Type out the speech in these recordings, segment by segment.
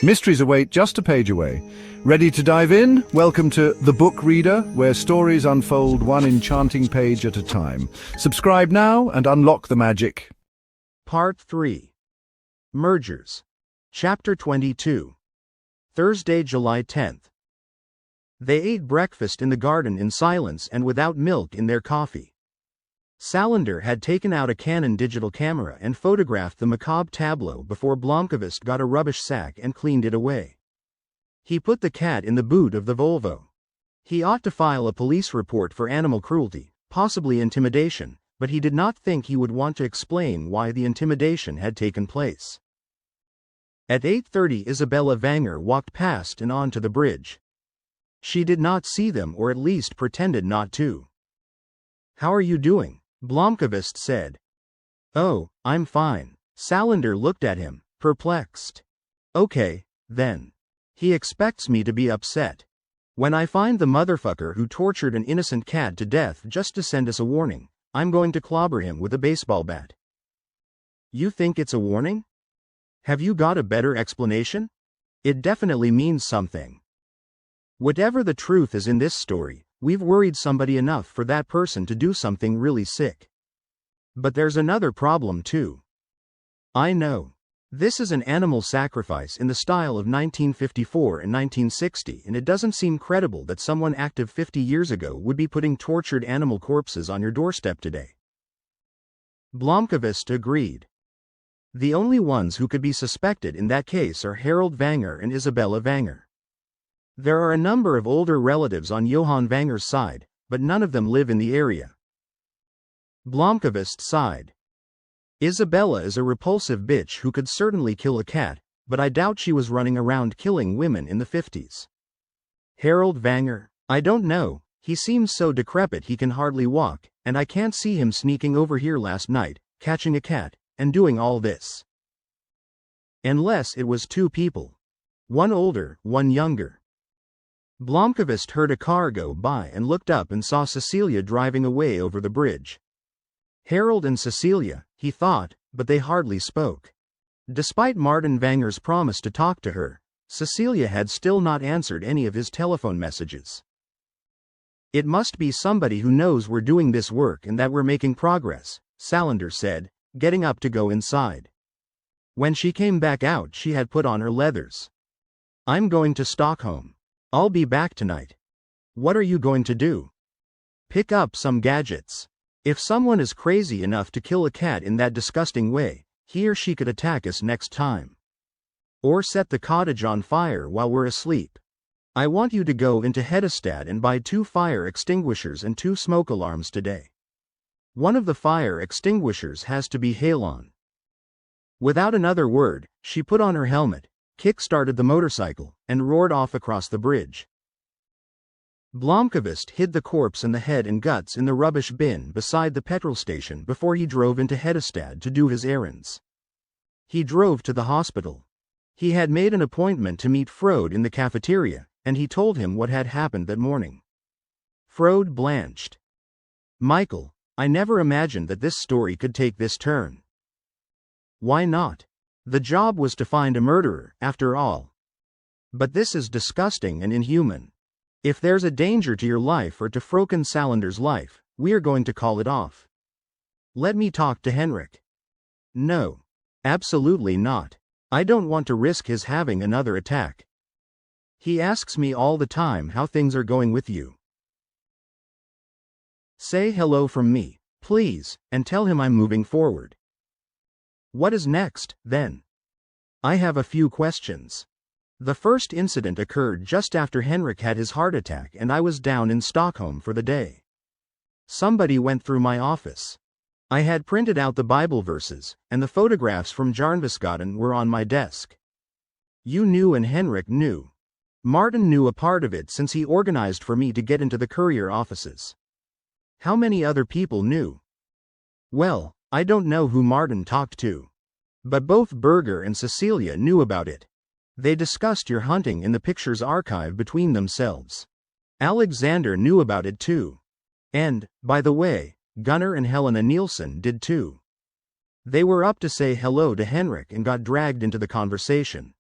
Mysteries await just a page away. Ready to dive in? Welcome to The Book Reader, where stories unfold one enchanting page at a time. Subscribe now and unlock the magic. Part 3. Mergers. Chapter 22. Thursday, July 10th. They ate breakfast in the garden in silence and without milk in their coffee. Salander had taken out a Canon digital camera and photographed the macabre tableau before Blomkvist got a rubbish sack and cleaned it away. He put the cat in the boot of the Volvo. He ought to file a police report for animal cruelty, possibly intimidation, but he did not think he would want to explain why the intimidation had taken place. At 8:30 Isabella Wenger walked past and onto the bridge. She did not see them, or at least pretended not to. "How are you doing?" Blomkvist said. "Oh, I'm fine." Salander looked at him, perplexed. "Okay, then. He expects me to be upset. When I find the motherfucker who tortured an innocent cat to death just to send us a warning, I'm going to clobber him with a baseball bat." "You think it's a warning? Have you got a better explanation? It definitely means something. Whatever the truth is in this story, we've worried somebody enough for that person to do something really sick. But there's another problem too. I know. This is an animal sacrifice in the style of 1954 and 1960, and it doesn't seem credible that someone active 50 years ago would be putting tortured animal corpses on your doorstep today." Blomkvist agreed. The only ones who could be suspected in that case are Harold Wenger and Isabella Wenger. There are a number of older relatives on Johan Wenger's side, but none of them live in the area. Blomkvist sighed. "Isabella is a repulsive bitch who could certainly kill a cat, but I doubt she was running around killing women in the 50s. Harold Wenger? I don't know, he seems so decrepit he can hardly walk, and I can't see him sneaking over here last night, catching a cat, and doing all this. Unless it was two people. One older, one younger." Blomkvist heard a car go by and looked up and saw Cecilia driving away over the bridge. Harold and Cecilia, he thought, but they hardly spoke. Despite Martin Wenger's promise to talk to her, Cecilia had still not answered any of his telephone messages. "It must be somebody who knows we're doing this work and that we're making progress," Salander said, getting up to go inside. When she came back out, she had put on her leathers. "I'm going to Stockholm. I'll be back tonight." "What are you going to do?" "Pick up some gadgets. If someone is crazy enough to kill a cat in that disgusting way, he or she could attack us next time. Or set the cottage on fire while we're asleep. I want you to go into Hedestad and buy 2 fire extinguishers and 2 smoke alarms today. One of the fire extinguishers has to be halon." Without another word, she put on her helmet, kick-started the motorcycle, and roared off across the bridge. Blomkvist hid the corpse and the head and guts in the rubbish bin beside the petrol station before he drove into Hedestad to do his errands. He drove to the hospital. He had made an appointment to meet Frode in the cafeteria, and he told him what had happened that morning. Frode blanched. "Michael, I never imagined that this story could take this turn." "Why not? The job was to find a murderer, after all. But this is disgusting and inhuman. If there's a danger to your life or to Fröken Salander's life, we are going to call it off. Let me talk to Henrik." "No. Absolutely not. I don't want to risk his having another attack. He asks me all the time how things are going with you. Say hello from me, please, and tell him I'm moving forward." "What is next, then?" "I have a few questions. The first incident occurred just after Henrik had his heart attack and I was down in Stockholm for the day. Somebody went through my office. I had printed out the Bible verses, and the photographs from Jarnviskaden were on my desk. You knew and Henrik knew. Martin knew a part of it since he organized for me to get into the courier offices. How many other people knew?" "Well, I don't know who Martin talked to. But both Berger and Cecilia knew about it. They discussed your hunting in the pictures archive between themselves. Alexander knew about it too. And, by the way, Gunnar and Helena Nielsen did too. They were up to say hello to Henrik and got dragged into the conversation.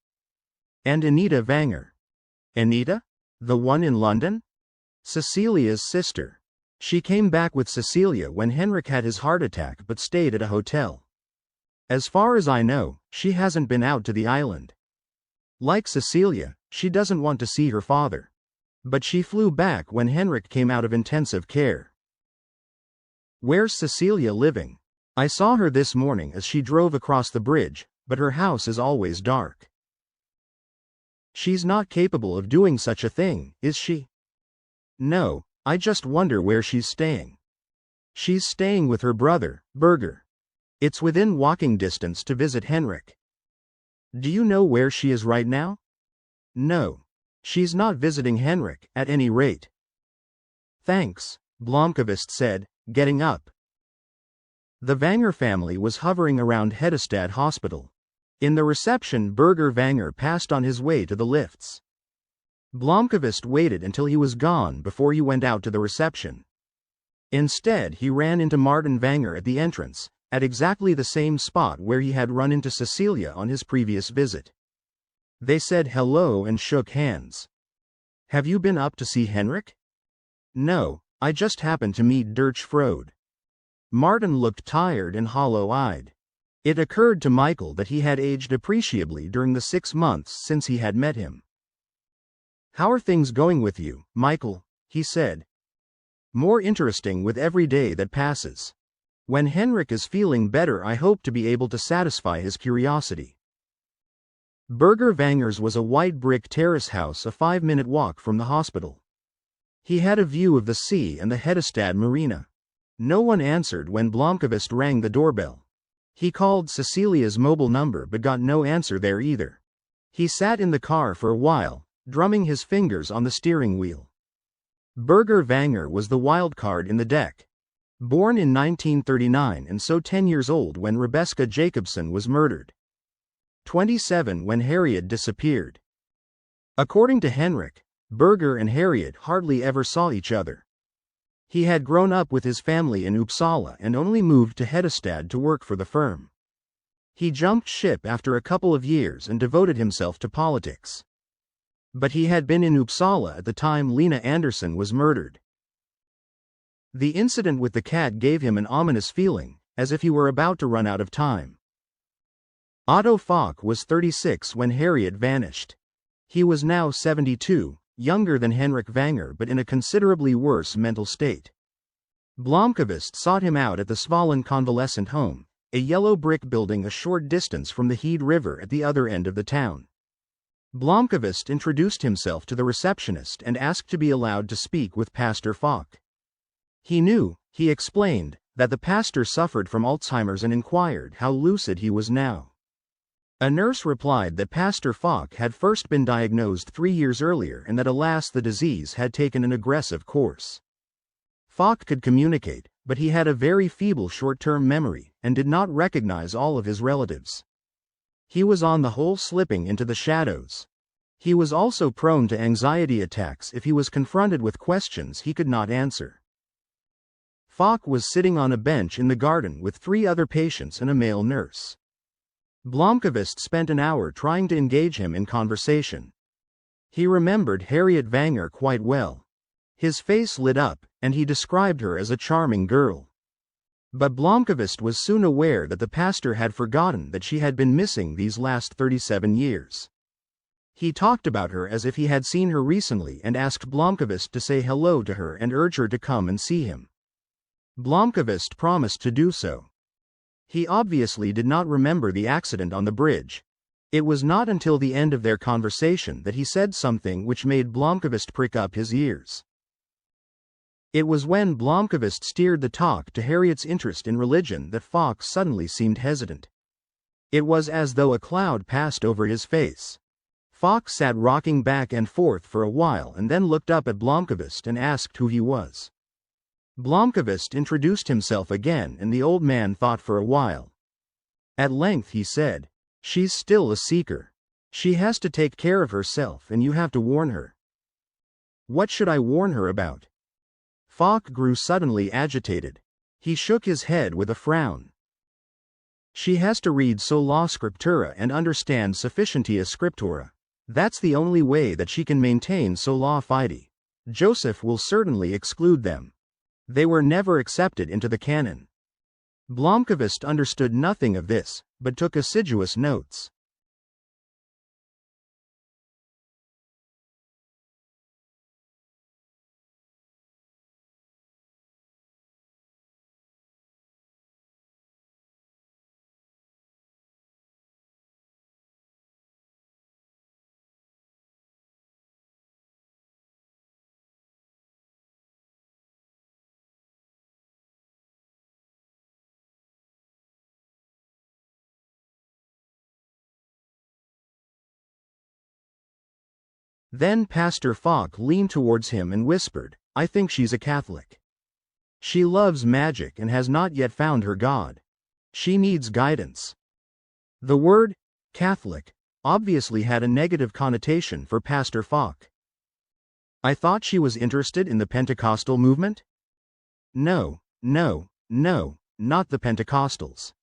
And Anita Vanger. Anita? The one in London? Cecilia's sister. She came back with Cecilia when Henrik had his heart attack but stayed at a hotel. As far as I know, she hasn't been out to the island. Like Cecilia, she doesn't want to see her father. But she flew back when Henrik came out of intensive care. Where's Cecilia living? I saw her this morning as she drove across the bridge, but her house is always dark. She's not capable of doing such a thing, is she? No, I just wonder where she's staying. She's staying with her brother, Birger. It's within walking distance to visit Henrik. Do you know where she is right now? No. She's not visiting Henrik, at any rate. Thanks, Blomkvist said, getting up. The Vanger family was hovering around Hedestad Hospital. In the reception, Birger Vanger passed on his way to the lifts. Blomkvist waited until he was gone before he went out to the reception. Instead, he ran into Martin Vanger at the entrance, at exactly the same spot where he had run into Cecilia on his previous visit. They said hello and shook hands. Have you been up to see Henrik? No, I just happened to meet Dirch Frode. Martin looked tired and hollow-eyed. It occurred to Michael that he had aged appreciably during the 6 months since he had met him. How are things going with you, Michael? He said. More interesting with every day that passes. When Henrik is feeling better, I hope to be able to satisfy his curiosity. Birger Vanger's was a white brick terrace house a 5-minute walk from the hospital. He had a view of the sea and the Hedestad marina. No one answered when Blomkvist rang the doorbell. He called Cecilia's mobile number but got no answer there either. He sat in the car for a while, drumming his fingers on the steering wheel. Birger Vanger was the wild card in the deck. Born in 1939 and so 10 years old when Rebecca Jacobson was murdered. 27 when Harriet disappeared. According to Henrik, Birger and Harriet hardly ever saw each other. He had grown up with his family in Uppsala and only moved to Hedestad to work for the firm. He jumped ship after a couple of years and devoted himself to politics. But he had been in Uppsala at the time Lena Andersson was murdered. The incident with the cat gave him an ominous feeling, as if he were about to run out of time. Otto Falk was 36 when Harriet vanished. He was now 72, younger than Henrik Vanger but in a considerably worse mental state. Blomkvist sought him out at the Svalin Convalescent Home, a yellow brick building a short distance from the Heed River at the other end of the town. Blomkvist introduced himself to the receptionist and asked to be allowed to speak with Pastor Falk. He knew, he explained, that the pastor suffered from Alzheimer's and inquired how lucid he was now. A nurse replied that Pastor Falk had first been diagnosed 3 years earlier and that alas the disease had taken an aggressive course. Falk could communicate, but he had a very feeble short-term memory and did not recognize all of his relatives. He was on the whole slipping into the shadows. He was also prone to anxiety attacks if he was confronted with questions he could not answer. Falk was sitting on a bench in the garden with 3 other patients and a male nurse. Blomkvist spent an hour trying to engage him in conversation. He remembered Harriet Vanger quite well. His face lit up, and he described her as a charming girl. But Blomkvist was soon aware that the pastor had forgotten that she had been missing these last 37 years. He talked about her as if he had seen her recently and asked Blomkvist to say hello to her and urge her to come and see him. Blomkvist promised to do so. He obviously did not remember the accident on the bridge. It was not until the end of their conversation that he said something which made Blomkvist prick up his ears. It was when Blomkvist steered the talk to Harriet's interest in religion that Falk suddenly seemed hesitant. It was as though a cloud passed over his face. Falk sat rocking back and forth for a while and then looked up at Blomkvist and asked who he was. Blomkvist introduced himself again and the old man thought for a while. At length he said, "She's still a seeker. She has to take care of herself and you have to warn her." "What should I warn her about?" Falk grew suddenly agitated. He shook his head with a frown. "She has to read sola scriptura and understand sufficientia scriptura. That's the only way that she can maintain sola fide. Joseph will certainly exclude them. They were never accepted into the canon. Blomkvist understood nothing of this, but took assiduous notes. Then Pastor Falk leaned towards him and whispered, "I think she's a Catholic. She loves magic and has not yet found her God. She needs guidance." The word Catholic obviously had a negative connotation for Pastor Falk. "I thought she was interested in the Pentecostal movement?" No, not the Pentecostals.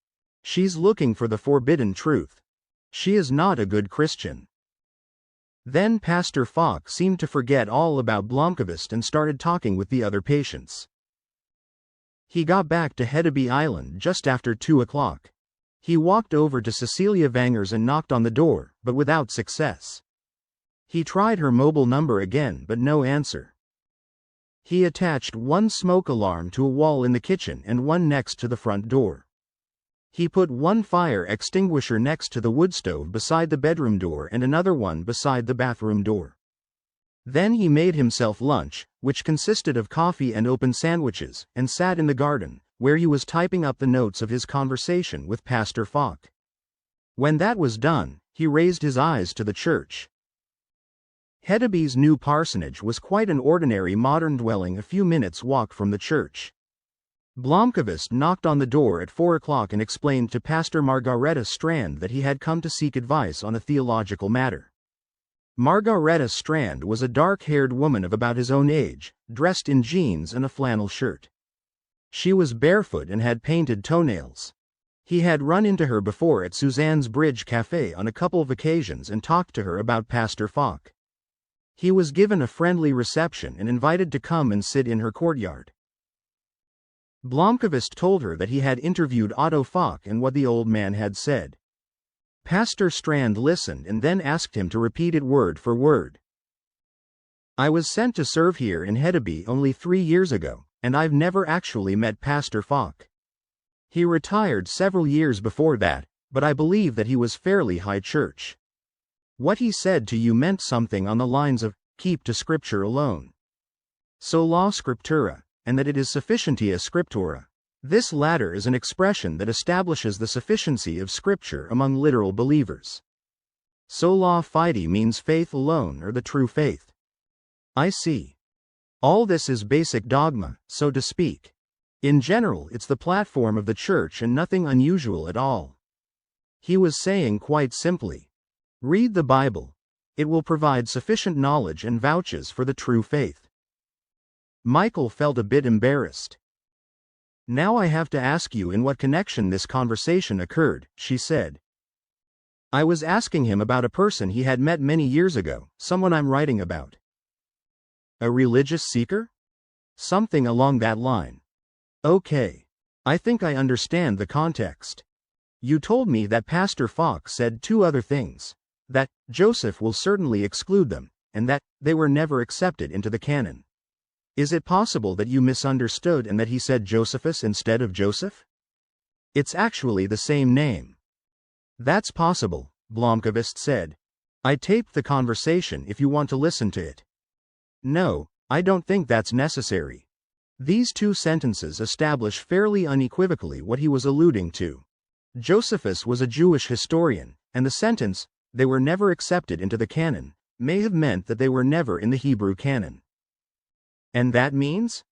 She's looking for the forbidden truth. She is not a good Christian." Then Pastor Falk seemed to forget all about Blomkvist and started talking with the other patients. He got back to Hedeby Island just after 2 o'clock. He walked over to Cecilia Vanger's and knocked on the door, but without success. He tried her mobile number again, but no answer. He attached one smoke alarm to a wall in the kitchen and one next to the front door. He put one fire extinguisher next to the wood stove beside the bedroom door and another one beside the bathroom door. Then he made himself lunch, which consisted of coffee and open sandwiches, and sat in the garden, where he was typing up the notes of his conversation with Pastor Falk. When that was done, he raised his eyes to the church. Hedeby's new parsonage was quite an ordinary modern dwelling a few minutes' walk from the church. Blomkvist knocked on the door at 4 o'clock and explained to Pastor Margareta Strand that he had come to seek advice on a theological matter. Margareta Strand was a dark-haired woman of about his own age, dressed in jeans and a flannel shirt. She was barefoot and had painted toenails. He had run into her before at Suzanne's Bridge Cafe on a couple of occasions and talked to her about Pastor Falk. He was given a friendly reception and invited to come and sit in her courtyard. Blomkvist told her that he had interviewed Otto Falk and what the old man had said. Pastor Strand listened and then asked him to repeat it word for word. "I was sent to serve here in Hedeby only 3 years ago, and I've never actually met Pastor Falk. He retired several years before that, but I believe that he was fairly high church. What he said to you meant something on the lines of, keep to scripture alone. Sola scriptura, and that it is sufficientia scriptura. This latter is an expression that establishes the sufficiency of scripture among literal believers. Sola fide means faith alone or the true faith." "I see. All this is basic dogma, so to speak. In general, it's the platform of the church and nothing unusual at all." He was saying quite simply, read the Bible. It will provide sufficient knowledge and vouches for the true faith. Michael felt a bit embarrassed. "Now I have to ask you in what connection this conversation occurred," she said. "I was asking him about a person he had met many years ago, someone I'm writing about." "A religious seeker?" "Something along that line." "Okay. I think I understand the context. You told me that Pastor Falk said 2 other things. That Joseph will certainly exclude them, and that they were never accepted into the canon. Is it possible that you misunderstood and that he said Josephus instead of Joseph? It's actually the same name." "That's possible," Blomkvist said. "I taped the conversation if you want to listen to it." "No, I don't think that's necessary. These 2 sentences establish fairly unequivocally what he was alluding to. Josephus was a Jewish historian, and the sentence, they were never accepted into the canon, may have meant that they were never in the Hebrew canon." "And that means?"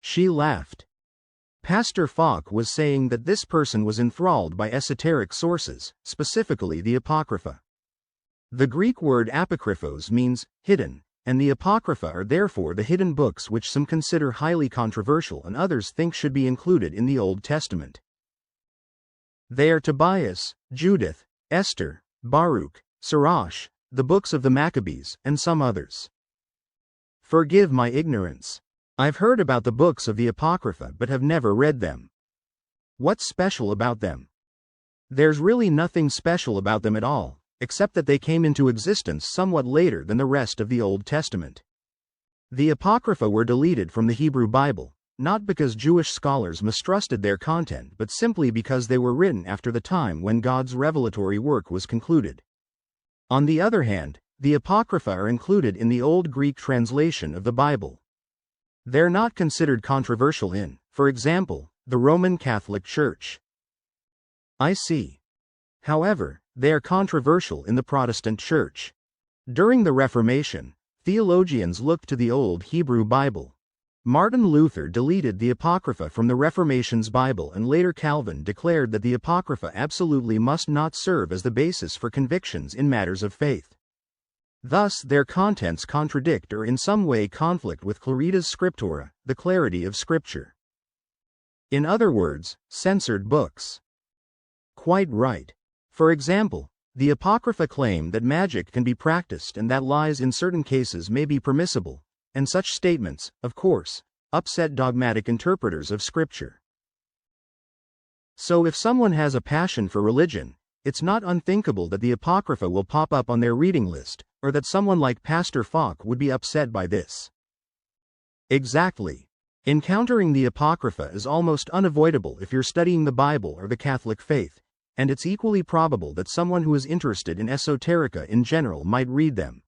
She laughed. Pastor Falk was saying that this person was enthralled by esoteric sources, specifically the Apocrypha. The Greek word apokryphos means hidden, and the Apocrypha are therefore the hidden books which some consider highly controversial and others think should be included in the Old Testament. They are Tobias, Judith, Esther, Baruch, Sirach, the books of the Maccabees, and some others. Forgive my ignorance. I've heard about the books of the Apocrypha but have never read them. What's special about them? There's really nothing special about them at all, except that they came into existence somewhat later than the rest of the Old Testament. The Apocrypha were deleted from the Hebrew Bible, not because Jewish scholars mistrusted their content but simply because they were written after the time when God's revelatory work was concluded. On the other hand, the Apocrypha are included in the Old Greek translation of the Bible. They're not considered controversial in, for example, the Roman Catholic Church. I see. However, they are controversial in the Protestant Church. During the Reformation, theologians looked to the Old Hebrew Bible. Martin Luther deleted the Apocrypha from the Reformation's Bible, and later Calvin declared that the Apocrypha absolutely must not serve as the basis for convictions in matters of faith. Thus, their contents contradict or in some way conflict with claritas scriptura, the clarity of Scripture. In other words, censored books. Quite right. For example, the Apocrypha claim that magic can be practiced and that lies in certain cases may be permissible, and such statements, of course, upset dogmatic interpreters of Scripture. So if someone has a passion for religion, it's not unthinkable that the Apocrypha will pop up on their reading list, or that someone like Pastor Falk would be upset by this. Exactly. Encountering the Apocrypha is almost unavoidable if you're studying the Bible or the Catholic faith, and it's equally probable that someone who is interested in esoterica in general might read them.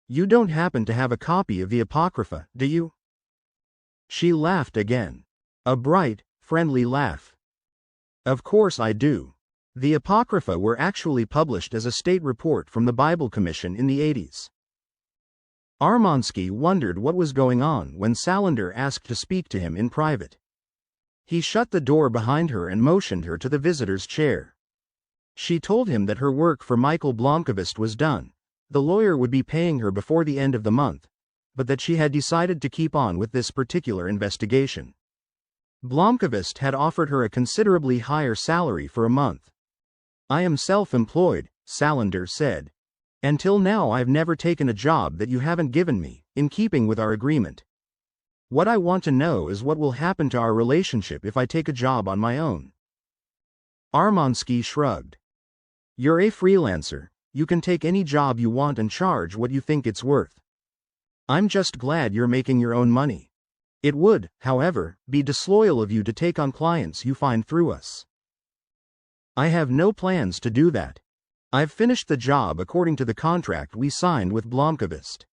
You don't happen to have a copy of the Apocrypha, do you? She laughed again. A bright, friendly laugh. Of course I do. The Apocrypha were actually published as a state report from the Bible Commission in the 80s. Armansky wondered what was going on when Salander asked to speak to him in private. He shut the door behind her and motioned her to the visitor's chair. She told him that her work for Michael Blomkvist was done. The lawyer would be paying her before the end of the month, but that she had decided to keep on with this particular investigation. Blomkvist had offered her a considerably higher salary for a month. I am self-employed, Salander said. Until now I've never taken a job that you haven't given me, in keeping with our agreement. What I want to know is what will happen to our relationship if I take a job on my own. Armansky shrugged. You're a freelancer, you can take any job you want and charge what you think it's worth. I'm just glad you're making your own money. It would, however, be disloyal of you to take on clients you find through us. I have no plans to do that. I've finished the job according to the contract we signed with Blomkvist.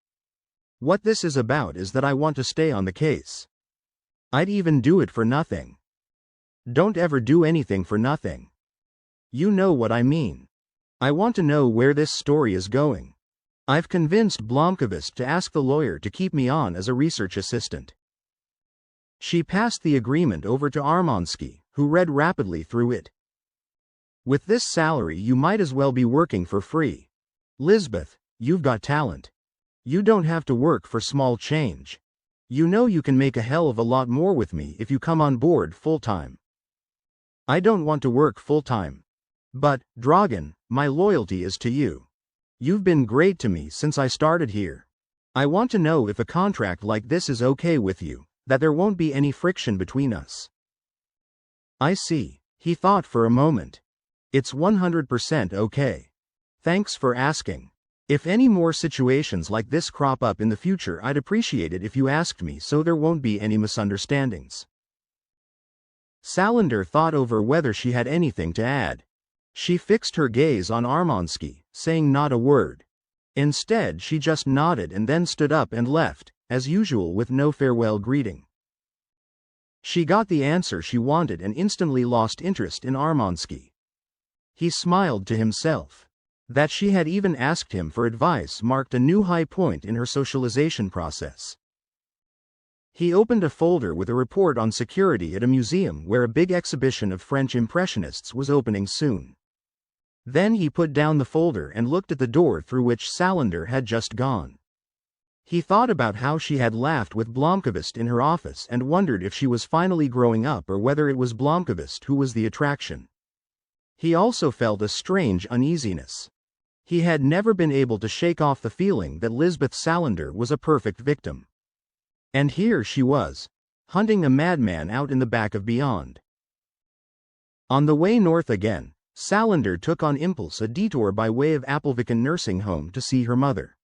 What this is about is that I want to stay on the case. I'd even do it for nothing. Don't ever do anything for nothing. You know what I mean. I want to know where this story is going. I've convinced Blomkvist to ask the lawyer to keep me on as a research assistant. She passed the agreement over to Armansky, who read rapidly through it. With this salary you might as well be working for free. Lisbeth, you've got talent. You don't have to work for small change. You know you can make a hell of a lot more with me if you come on board full-time. I don't want to work full-time. But, Dragan, my loyalty is to you. You've been great to me since I started here. I want to know if a contract like this is okay with you, that there won't be any friction between us. I see, he thought for a moment. It's 100% okay. Thanks for asking. If any more situations like this crop up in the future, I'd appreciate it if you asked me so there won't be any misunderstandings. Salander thought over whether she had anything to add. She fixed her gaze on Armansky, saying not a word. Instead, she just nodded and then stood up and left, as usual with no farewell greeting. She got the answer she wanted and instantly lost interest in Armansky. He smiled to himself. That she had even asked him for advice marked a new high point in her socialization process. He opened a folder with a report on security at a museum where a big exhibition of French Impressionists was opening soon. Then he put down the folder and looked at the door through which Salander had just gone. He thought about how she had laughed with Blomkvist in her office and wondered if she was finally growing up or whether it was Blomkvist who was the attraction. He also felt a strange uneasiness. He had never been able to shake off the feeling that Lisbeth Salander was a perfect victim. And here she was, hunting a madman out in the back of beyond. On the way north again, Salander took on impulse a detour by way of Appleviken nursing home to see her mother.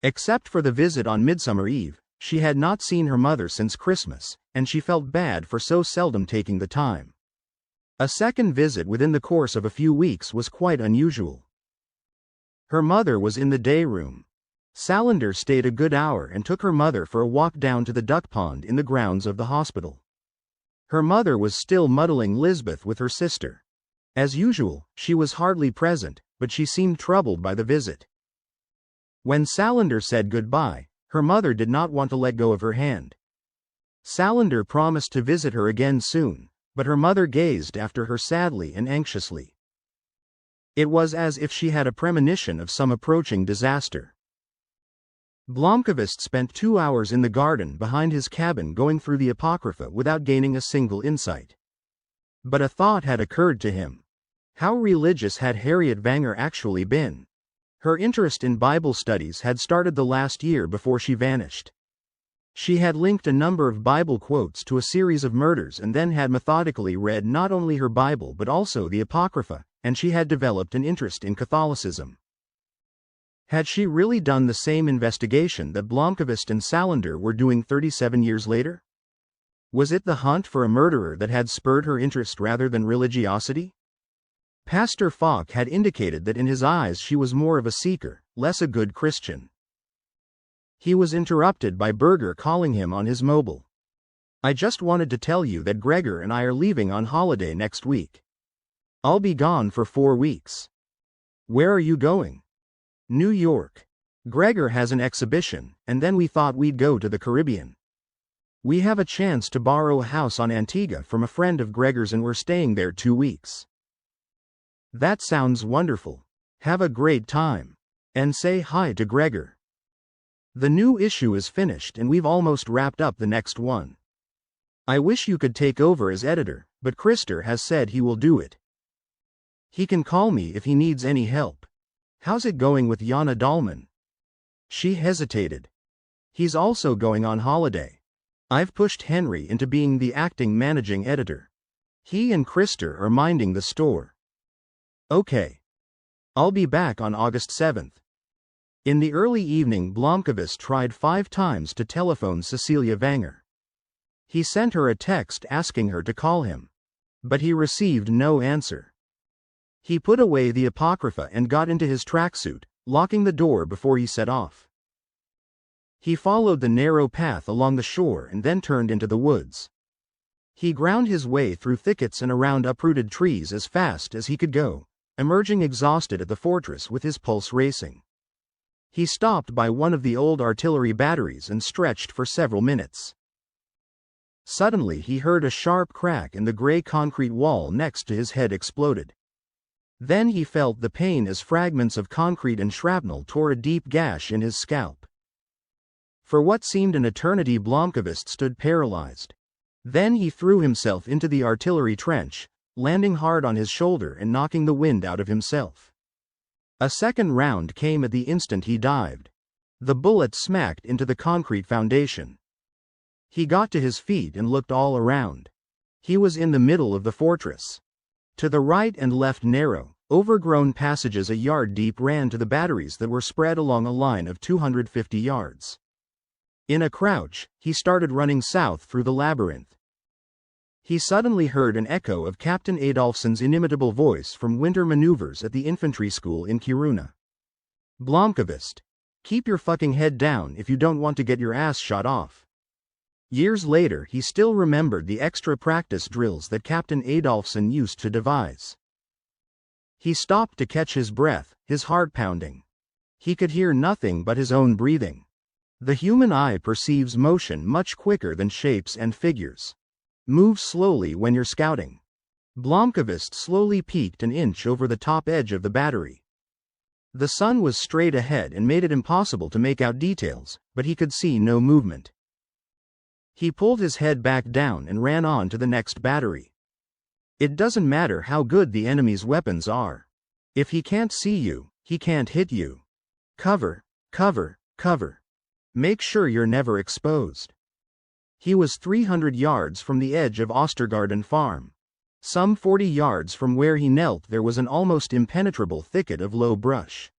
Except for the visit on Midsummer Eve, she had not seen her mother since Christmas, and she felt bad for so seldom taking the time. A second visit within the course of a few weeks was quite unusual. Her mother was in the day room. Salander stayed a good hour and took her mother for a walk down to the duck pond in the grounds of the hospital. Her mother was still muddling Lisbeth with her sister. As usual, she was hardly present, but she seemed troubled by the visit. When Salander said goodbye, her mother did not want to let go of her hand. Salander promised to visit her again soon, but her mother gazed after her sadly and anxiously. It was as if she had a premonition of some approaching disaster. Blomkvist spent 2 hours in the garden behind his cabin going through the Apocrypha without gaining a single insight. But a thought had occurred to him. How religious had Harriet Wenger actually been? Her interest in Bible studies had started the last year before she vanished. She had linked a number of Bible quotes to a series of murders and then had methodically read not only her Bible but also the Apocrypha, and she had developed an interest in Catholicism. Had she really done the same investigation that Blomkvist and Salander were doing 37 years later? Was it the hunt for a murderer that had spurred her interest rather than religiosity? Pastor Falk had indicated that in his eyes she was more of a seeker, less a good Christian. He was interrupted by Berger calling him on his mobile. "I just wanted to tell you that Gregor and I are leaving on holiday next week. I'll be gone for 4 weeks. Where are you going?" "New York. Gregor has an exhibition, and then we thought we'd go to the Caribbean. We have a chance to borrow a house on Antigua from a friend of Gregor's and we're staying there 2 weeks. "That sounds wonderful. Have a great time. And say hi to Gregor. The new issue is finished and we've almost wrapped up the next one. I wish you could take over as editor, but Krister has said he will do it. He can call me if he needs any help. How's it going with Jana Dahlman?" She hesitated. "He's also going on holiday. I've pushed Henry into being the acting managing editor. He and Krister are minding the store." "Okay. I'll be back on August 7th. In the early evening Blomkvist tried 5 times to telephone Cecilia Wenger. He sent her a text asking her to call him. But he received no answer. He put away the Apocrypha and got into his tracksuit, locking the door before he set off. He followed the narrow path along the shore and then turned into the woods. He ground his way through thickets and around uprooted trees as fast as he could go, emerging exhausted at the fortress with his pulse racing. He stopped by one of the old artillery batteries and stretched for several minutes. Suddenly he heard a sharp crack and the gray concrete wall next to his head exploded. Then he felt the pain as fragments of concrete and shrapnel tore a deep gash in his scalp. For what seemed an eternity Blomkvist stood paralyzed. Then he threw himself into the artillery trench, landing hard on his shoulder and knocking the wind out of himself. A second round came at the instant he dived. The bullet smacked into the concrete foundation. He got to his feet and looked all around. He was in the middle of the fortress. To the right and left narrow, overgrown passages a yard deep ran to the batteries that were spread along a line of 250 yards. In a crouch, he started running south through the labyrinth. He suddenly heard an echo of Captain Adolfsson's inimitable voice from winter maneuvers at the infantry school in Kiruna. "Blomkvist, keep your fucking head down if you don't want to get your ass shot off." Years later he still remembered the extra practice drills that Captain Adolfsson used to devise. He stopped to catch his breath, his heart pounding. He could hear nothing but his own breathing. The human eye perceives motion much quicker than shapes and figures. Move slowly when you're scouting. Blomkvist slowly peeked an inch over the top edge of the battery. The sun was straight ahead and made it impossible to make out details, but he could see no movement. He pulled his head back down and ran on to the next battery. It doesn't matter how good the enemy's weapons are. If he can't see you, He can't hit you. Cover, cover, cover. Make sure you're never exposed. He was 300 yards from the edge of Ostergarden Farm. Some 40 yards from where he knelt there was an almost impenetrable thicket of low brush.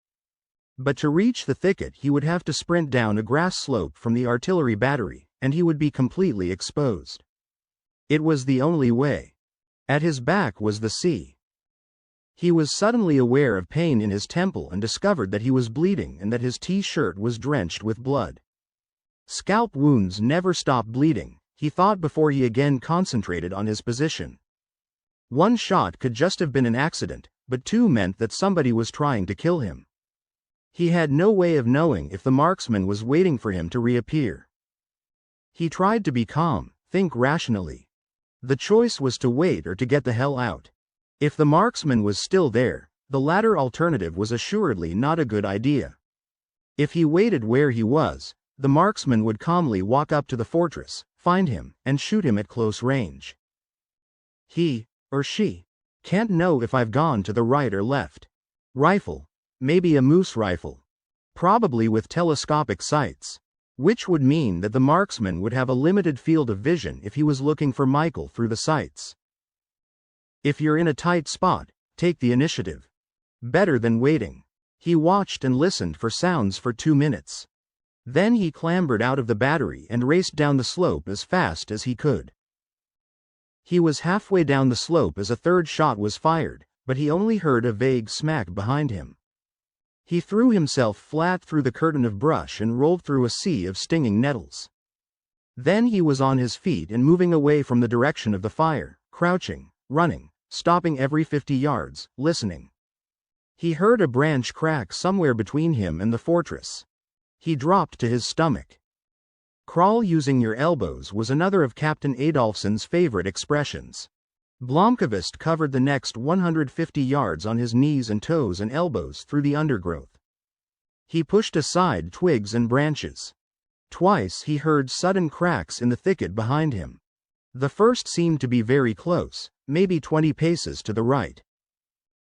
But to reach the thicket he would have to sprint down a grass slope from the artillery battery, and he would be completely exposed. It was the only way. At his back was the sea. He was suddenly aware of pain in his temple and discovered that he was bleeding and that his T-shirt was drenched with blood. Scalp wounds never stop bleeding, he thought before he again concentrated on his position. One shot could just have been an accident, but two meant that somebody was trying to kill him. He had no way of knowing if the marksman was waiting for him to reappear. He tried to be calm, think rationally. The choice was to wait or to get the hell out. If the marksman was still there, the latter alternative was assuredly not a good idea. If he waited where he was, the marksman would calmly walk up to the fortress, find him, and shoot him at close range. He, or she, can't know if I've gone to the right or left. Rifle. Maybe a moose rifle. Probably with telescopic sights. Which would mean that the marksman would have a limited field of vision if he was looking for Michael through the sights. If you're in a tight spot, take the initiative. Better than waiting. He watched and listened for sounds for 2 minutes. Then he clambered out of the battery and raced down the slope as fast as he could. He was halfway down the slope as a third shot was fired, but he only heard a vague smack behind him. He threw himself flat through the curtain of brush and rolled through a sea of stinging nettles. Then he was on his feet and moving away from the direction of the fire, crouching, running, stopping every 50 yards, listening. He heard a branch crack somewhere between him and the fortress. He dropped to his stomach. Crawl using your elbows was another of Captain Adolfsson's favorite expressions. Blomkvist covered the next 150 yards on his knees and toes and elbows through the undergrowth. He pushed aside twigs and branches. Twice he heard sudden cracks in the thicket behind him. The first seemed to be very close, maybe 20 paces to the right.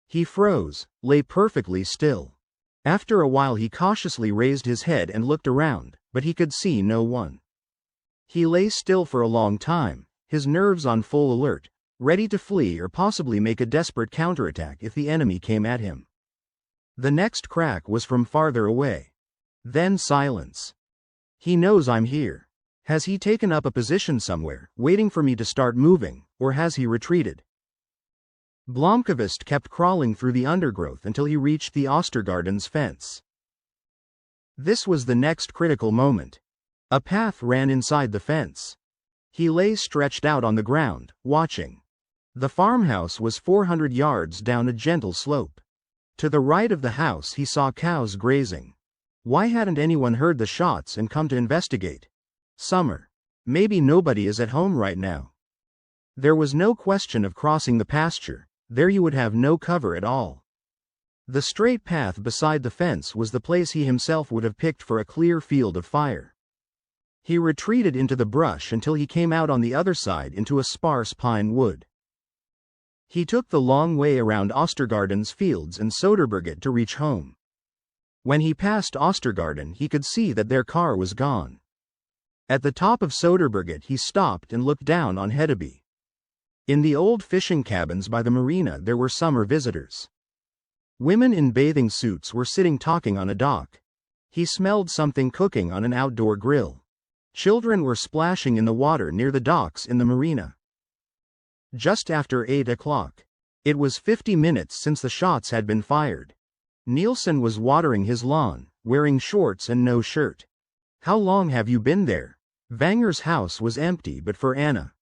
He froze, lay perfectly still. After a while he cautiously raised his head and looked around, but he could see no one. He lay still for a long time, his nerves on full alert, ready to flee or possibly make a desperate counterattack if the enemy came at him. The next crack was from farther away. Then silence. He knows I'm here. Has he taken up a position somewhere, waiting for me to start moving, or has he retreated? Blomkvist kept crawling through the undergrowth until he reached the Ostergarden's fence. This was the next critical moment. A path ran inside the fence. He lay stretched out on the ground, watching. The farmhouse was 400 yards down a gentle slope. To the right of the house he saw cows grazing. Why hadn't anyone heard the shots and come to investigate? Summer. Maybe nobody is at home right now. There was no question of crossing the pasture. There you would have no cover at all. The straight path beside the fence was the place he himself would have picked for a clear field of fire. He retreated into the brush until he came out on the other side into a sparse pine wood. He took the long way around Ostergarden's fields and Söderberget to reach home. When he passed Ostergarden he could see that their car was gone. At the top of Söderberget he stopped and looked down on Hedeby. In the old fishing cabins by the marina there were summer visitors. Women in bathing suits were sitting talking on a dock. He smelled something cooking on an outdoor grill. Children were splashing in the water near the docks in the marina. Just after 8 o'clock. It was 50 minutes since the shots had been fired. Nielsen was watering his lawn, wearing shorts and no shirt. How long have you been there? Wanger's house was empty but for Anna.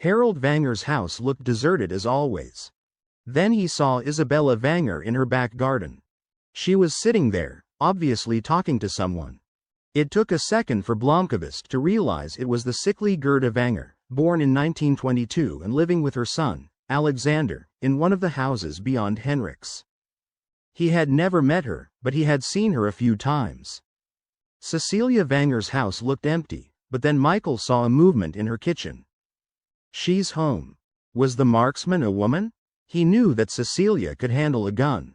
Harold Wanger's house looked deserted as always. Then he saw Isabella Wanger in her back garden. She was sitting there, obviously talking to someone. It took a second for Blomkvist to realize it was the sickly Gerda Wanger, born in 1922 and living with her son, Alexander, in one of the houses beyond Henrik's. He had never met her, but he had seen her a few times. Cecilia Wanger's house looked empty, but then Michael saw a movement in her kitchen. She's home. Was the marksman a woman? He knew that Cecilia could handle a gun.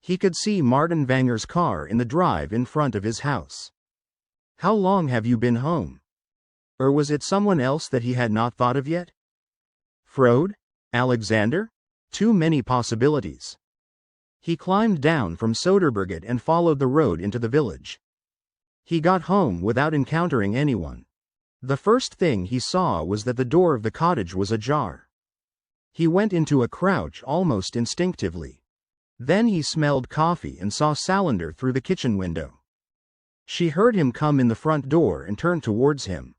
He could see Martin Vanger's car in the drive in front of his house. How long have you been home? Or was it someone else that he had not thought of yet? Frode? Alexander? Too many possibilities. He climbed down from Soderberget and followed the road into the village. He got home without encountering anyone. The first thing he saw was that the door of the cottage was ajar. He went into a crouch almost instinctively. Then he smelled coffee and saw Salander through the kitchen window. She heard him come in the front door and turned towards him.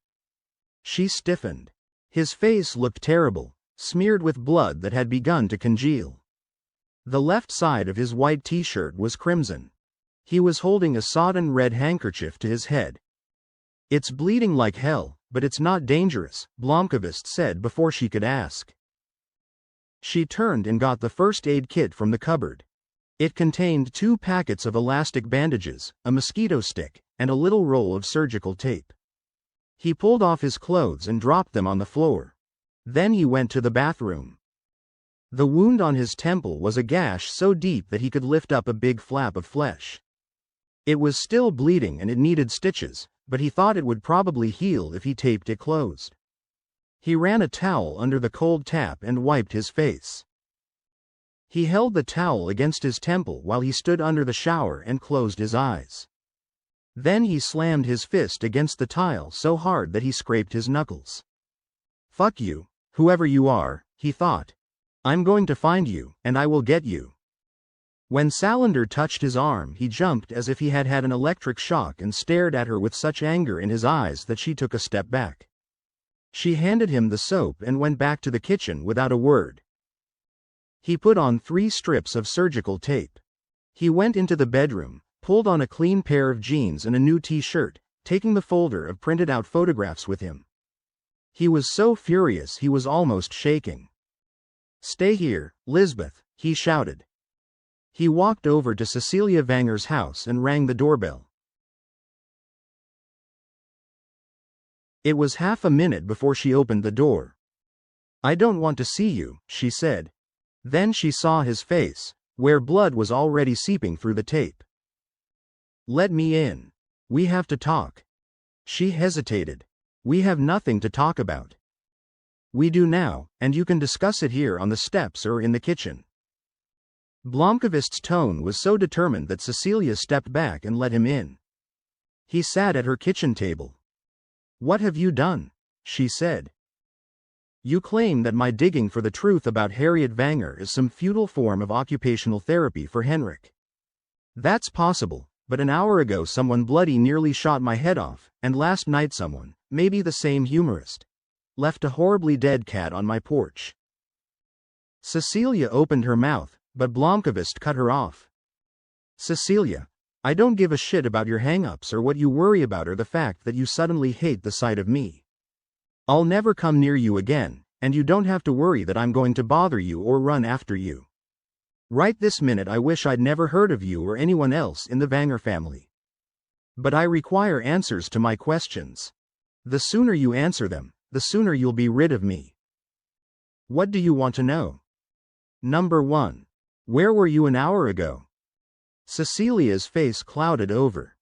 She stiffened. His face looked terrible, smeared with blood that had begun to congeal. The left side of his white t-shirt was crimson. He was holding a sodden red handkerchief to his head. It's bleeding like hell, but it's not dangerous, Blomkvist said before she could ask. She turned and got the first aid kit from the cupboard. It contained 2 packets of elastic bandages, a mosquito stick, and a little roll of surgical tape. He pulled off his clothes and dropped them on the floor. Then he went to the bathroom. The wound on his temple was a gash so deep that he could lift up a big flap of flesh. It was still bleeding and it needed stitches, but he thought it would probably heal if he taped it closed. He ran a towel under the cold tap and wiped his face. He held the towel against his temple while he stood under the shower and closed his eyes. Then he slammed his fist against the tile so hard that he scraped his knuckles. Fuck you, whoever you are, he thought. I'm going to find you, and I will get you. When Salander touched his arm, he jumped as if he had had an electric shock and stared at her with such anger in his eyes that she took a step back. She handed him the soap and went back to the kitchen without a word. He put on 3 strips of surgical tape. He went into the bedroom, pulled on a clean pair of jeans and a new t-shirt, taking the folder of printed out photographs with him. He was so furious he was almost shaking. Stay here, Lisbeth, he shouted. He walked over to Cecilia Vanger's house and rang the doorbell. It was half a minute before she opened the door. I don't want to see you, she said. Then she saw his face, where blood was already seeping through the tape. Let me in. We have to talk. She hesitated. We have nothing to talk about. We do now, and you can discuss it here on the steps or in the kitchen. Blomkvist's tone was so determined that Cecilia stepped back and let him in. He sat at her kitchen table. What have you done? She said. You claim that my digging for the truth about Harriet Vanger is some futile form of occupational therapy for Henrik. That's possible, but an hour ago someone bloody nearly shot my head off, and last night someone, maybe the same humorist, left a horribly dead cat on my porch. Cecilia opened her mouth, but Blomkvist cut her off. Cecilia, I don't give a shit about your hang-ups or what you worry about or the fact that you suddenly hate the sight of me. I'll never come near you again, and you don't have to worry that I'm going to bother you or run after you. Right this minute I wish I'd never heard of you or anyone else in the Vanger family. But I require answers to my questions. The sooner you answer them, the sooner you'll be rid of me. What do you want to know? Number 1. Where were you an hour ago? Cecilia's face clouded over.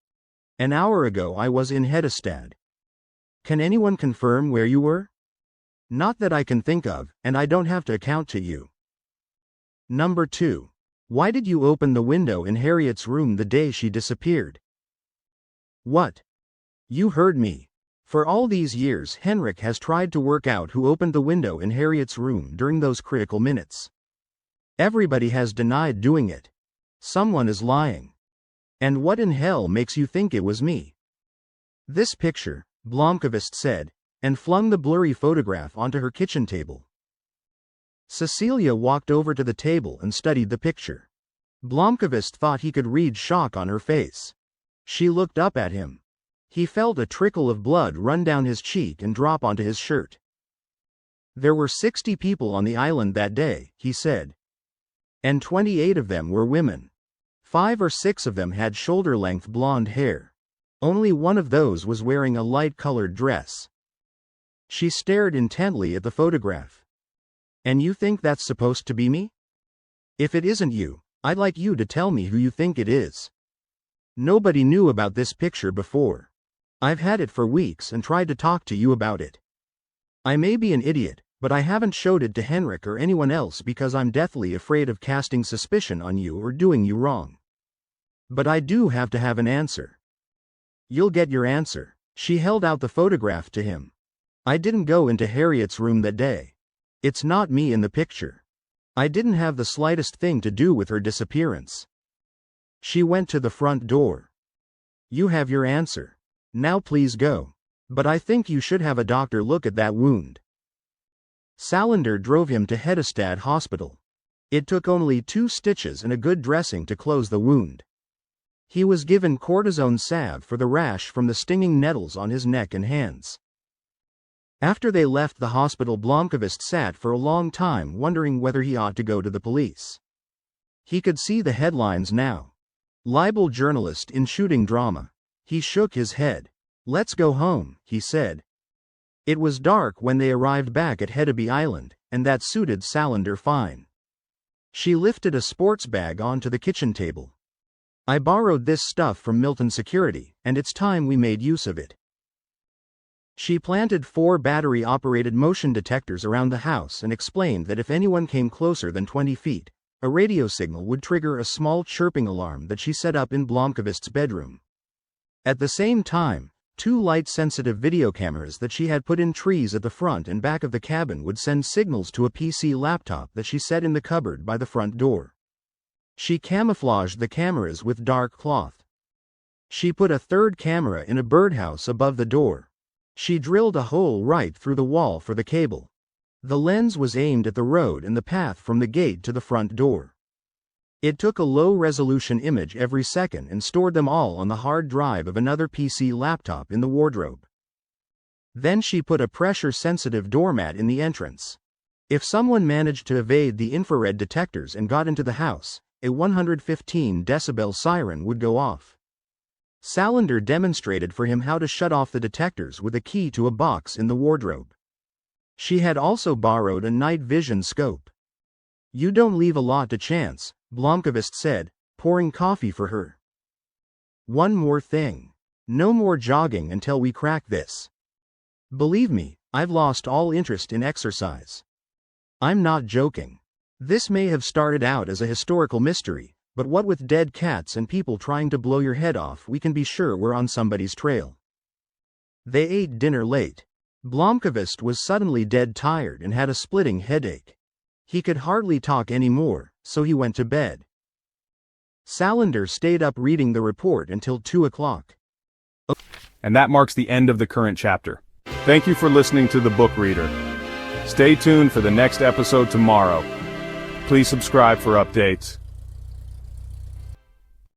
An hour ago I was in Hedestad. Can anyone confirm where you were? Not that I can think of, and I don't have to account to you. Number 2. Why did you open the window in Harriet's room the day she disappeared? What? You heard me. For all these years Henrik has tried to work out who opened the window in Harriet's room during those critical minutes. Everybody has denied doing it. Someone is lying. And what in hell makes you think it was me? This picture, Blomkvist said, and flung the blurry photograph onto her kitchen table. Cecilia walked over to the table and studied the picture. Blomkvist thought he could read shock on her face. She looked up at him. He felt a trickle of blood run down his cheek and drop onto his shirt. There were 60 people on the island that day, he said. And 28 of them were women. 5 or 6 of them had shoulder-length blonde hair. Only one of those was wearing a light-colored dress. She stared intently at the photograph. And you think that's supposed to be me? If it isn't you, I'd like you to tell me who you think it is. Nobody knew about this picture before. I've had it for weeks and tried to talk to you about it. I may be an idiot, but I haven't showed it to Henrik or anyone else because I'm deathly afraid of casting suspicion on you or doing you wrong. But I do have to have an answer. You'll get your answer. She held out the photograph to him. I didn't go into Harriet's room that day. It's not me in the picture. I didn't have the slightest thing to do with her disappearance. She went to the front door. You have your answer. Now please go. But I think you should have a doctor look at that wound. Salander drove him to Hedestad Hospital. It took only 2 stitches and a good dressing to close the wound. He was given cortisone salve for the rash from the stinging nettles on his neck and hands. After they left the hospital, Blomkvist sat for a long time wondering whether he ought to go to the police. He could see the headlines now. Libel journalist in shooting drama. He shook his head. Let's go home, he said. It was dark when they arrived back at Hedeby Island, and that suited Salander fine. She lifted a sports bag onto the kitchen table. I borrowed this stuff from Milton Security, and it's time we made use of it. She planted 4 battery-operated motion detectors around the house and explained that if anyone came closer than 20 feet, a radio signal would trigger a small chirping alarm that she set up in Blomkvist's bedroom. At the same time, 2 light-sensitive video cameras that she had put in trees at the front and back of the cabin would send signals to a PC laptop that she set in the cupboard by the front door. She camouflaged the cameras with dark cloth. She put a 3rd camera in a birdhouse above the door. She drilled a hole right through the wall for the cable. The lens was aimed at the road and the path from the gate to the front door. It took a low-resolution image every second and stored them all on the hard drive of another PC laptop in the wardrobe. Then she put a pressure-sensitive doormat in the entrance. If someone managed to evade the infrared detectors and got into the house, a 115 decibel siren would go off. Salander demonstrated for him how to shut off the detectors with a key to a box in the wardrobe. She had also borrowed a night vision scope. You don't leave a lot to chance, Blomkvist said, pouring coffee for her. One more thing. No more jogging until we crack this. Believe me, I've lost all interest in exercise. I'm not joking. This may have started out as a historical mystery, but what with dead cats and people trying to blow your head off, we can be sure we're on somebody's trail. They ate dinner late. Blomkvist was suddenly dead tired and had a splitting headache. He could hardly talk anymore, so he went to bed. Salander stayed up reading the report until 2 o'clock. And that marks the end of the current chapter. Thank you for listening to The Book Reader. Stay tuned for the next episode tomorrow. Please subscribe for updates.